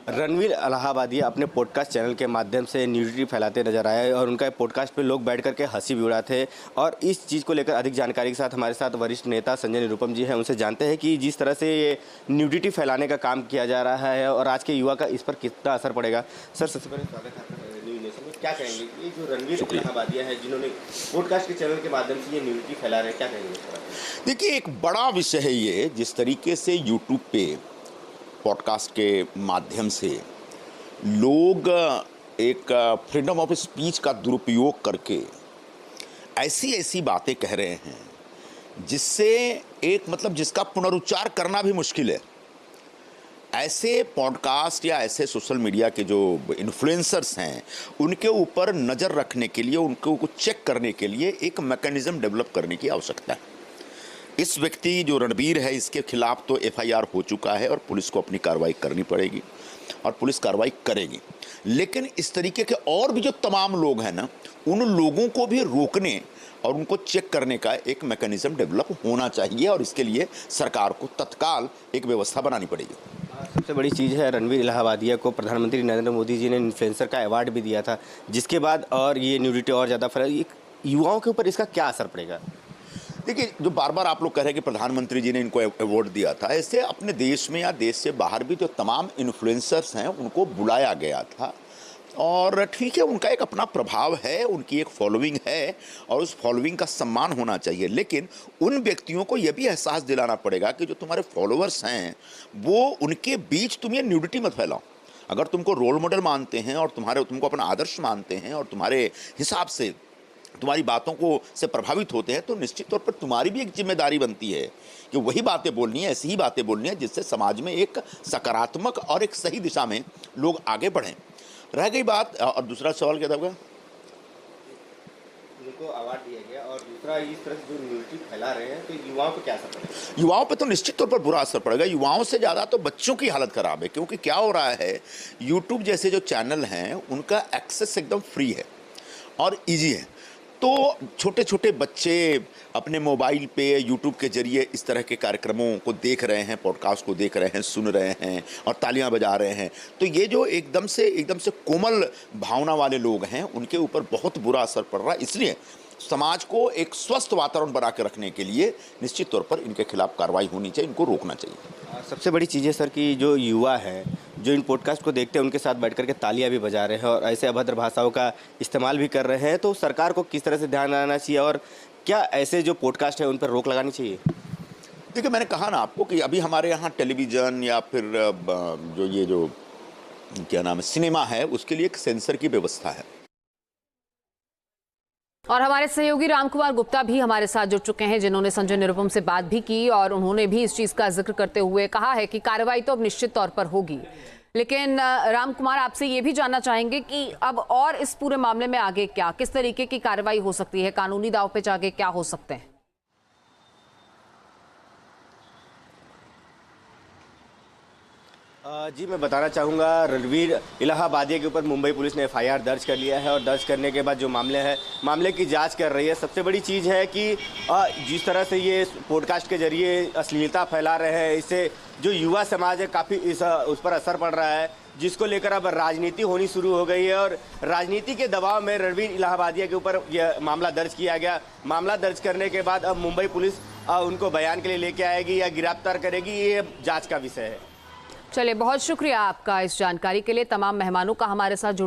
रणवीर इलाहाबादी अपने podcast channel के माध्यम से न्यूडिटी फैलाते नजर आए और उनका पॉडकास्ट पे लोग बैठ करके हंसी भी उड़ाते। और इस चीज़ को लेकर अधिक जानकारी के साथ हमारे साथ वरिष्ठ नेता संजय निरुपम जी हैं। उनसे जानते हैं कि जिस तरह से ये न्यूडिटी फैलाने का काम किया जा रहा है और आज के युवा का इस पर कितना असर पड़ेगा। सर, सबसे पहले स्वागत है आपका न्यूज़ नेशन में। क्या कहेंगे ये जो रणवीर इलाहाबादिया है जिन्होंने पॉडकास्ट के चैनल के माध्यम से ये न्यूडिटी फैला रहे हैं, क्या कहेंगे इस पर? देखिए, एक बड़ा विषय है ये। जिस तरीके से यूट्यूब पे पॉडकास्ट के माध्यम से लोग एक फ्रीडम ऑफ स्पीच का दुरुपयोग करके ऐसी ऐसी बातें कह रहे हैं जिससे जिसका पुनरुच्चार करना भी मुश्किल है। ऐसे पॉडकास्ट या ऐसे सोशल मीडिया के जो इन्फ्लुएंसर्स हैं उनके ऊपर नज़र रखने के लिए, उनको चेक करने के लिए एक मैकेनिज़्म डेवलप करने की आवश्यकता है। इस व्यक्ति जो रणवीर है, इसके खिलाफ तो एफआईआर हो चुका है और पुलिस को अपनी कार्रवाई करनी पड़ेगी और पुलिस कार्रवाई करेगी। लेकिन इस तरीके के और भी जो तमाम लोग हैं ना, उन लोगों को भी रोकने और उनको चेक करने का एक मैकेनिज़्म डेवलप होना चाहिए और इसके लिए सरकार को तत्काल एक व्यवस्था बनानी पड़ेगी। सबसे बड़ी चीज़ है, रणवीर इलाहाबादिया को प्रधानमंत्री नरेंद्र मोदी जी ने इन्फ्लुएंसर का अवार्ड भी दिया था, जिसके बाद और ये न्यूडिटी और ज़्यादा फैला। युवाओं के ऊपर इसका क्या असर पड़ेगा? देखिए, जो बार बार आप लोग कह रहे हैं कि प्रधानमंत्री जी ने इनको अवार्ड दिया था, ऐसे अपने देश में या देश से बाहर भी जो तमाम इन्फ्लुएंसर्स हैं उनको बुलाया गया था। और ठीक है, उनका एक अपना प्रभाव है, उनकी एक फॉलोइंग है और उस फॉलोइंग का सम्मान होना चाहिए। लेकिन उन व्यक्तियों को यह भी एहसास दिलाना पड़ेगा कि जो तुम्हारे फॉलोअर्स हैं वो उनके बीच तुम ये न्यूडिटी मत फैलाओ। अगर तुमको रोल मॉडल मानते हैं और तुमको अपना आदर्श मानते हैं और तुम्हारे हिसाब से तुम्हारी बातों को से प्रभावित होते हैं, तो निश्चित तौर पर तुम्हारी भी एक जिम्मेदारी बनती है कि वही बातें बोलनी है, ऐसी ही बातें बोलनी है जिससे समाज में एक सकारात्मक और एक सही दिशा में लोग आगे बढ़ें। रह गई बात, और दूसरा सवाल क्या था आपका? उनको अवार्ड दिया गया और दूसरा, इस तरह से जो न्यूडिटी फैला रहे हैं तो युवाओं पर क्या असर पड़ेगा? युवाओं पर तो निश्चित तौर पर बुरा असर पड़ेगा। युवाओं से ज़्यादा तो बच्चों की हालत ख़राब है, क्योंकि क्या हो रहा है, यूट्यूब जैसे जो चैनल हैं उनका एक्सेस एकदम फ्री है और ईजी है। तो छोटे छोटे बच्चे अपने मोबाइल पे यूट्यूब के ज़रिए इस तरह के कार्यक्रमों को देख रहे हैं, पॉडकास्ट को देख रहे हैं, सुन रहे हैं और तालियां बजा रहे हैं। तो ये जो एकदम से कोमल भावना वाले लोग हैं उनके ऊपर बहुत बुरा असर पड़ रहा है। इसलिए समाज को एक स्वस्थ वातावरण बना के रखने के लिए निश्चित तौर पर इनके खिलाफ कार्रवाई होनी चाहिए, इनको रोकना चाहिए। सबसे बड़ी चीज़ है सर कि जो युवा है जो इन पॉडकास्ट को देखते हैं उनके साथ बैठ करके तालियां भी बजा रहे हैं और ऐसे अभद्र भाषाओं का इस्तेमाल भी कर रहे हैं, तो सरकार को किस तरह से ध्यान रखना चाहिए और क्या ऐसे जो पॉडकास्ट है उन पर रोक लगानी चाहिए? देखिए, मैंने कहा ना आपको कि अभी हमारे यहाँ टेलीविज़न या फिर जो क्या नाम है, सिनेमा है, उसके लिए एक सेंसर की व्यवस्था है। और हमारे सहयोगी रामकुमार गुप्ता भी हमारे साथ जुड़ चुके हैं, जिन्होंने संजय निरुपम से बात भी की और उन्होंने भी इस चीज का जिक्र करते हुए कहा है कि कार्रवाई तो अब निश्चित तौर पर होगी। लेकिन रामकुमार, आपसे ये भी जानना चाहेंगे कि अब और इस पूरे मामले में आगे क्या, किस तरीके की कार्रवाई हो सकती है, कानूनी दांव पे आगे क्या हो सकते हैं? जी, मैं बताना चाहूँगा, रणवीर इलाहाबादिया के ऊपर मुंबई पुलिस ने एफआईआर दर्ज कर लिया है और दर्ज करने के बाद जो मामले की जांच कर रही है। सबसे बड़ी चीज़ है कि जिस तरह से ये पॉडकास्ट के जरिए अश्लीलता फैला रहे हैं, इससे जो युवा समाज है काफ़ी उस पर असर पड़ रहा है, जिसको लेकर अब राजनीति होनी शुरू हो गई है और राजनीति के दबाव में रणवीर इलाहाबादिया के ऊपर यह मामला दर्ज किया गया। मामला दर्ज करने के बाद अब मुंबई पुलिस उनको बयान के लिए लेके आएगी या गिरफ्तार करेगी, ये जाँच का विषय है। चलिए, बहुत शुक्रिया आपका इस जानकारी के लिए। तमाम मेहमानों का हमारे साथ जुड़ने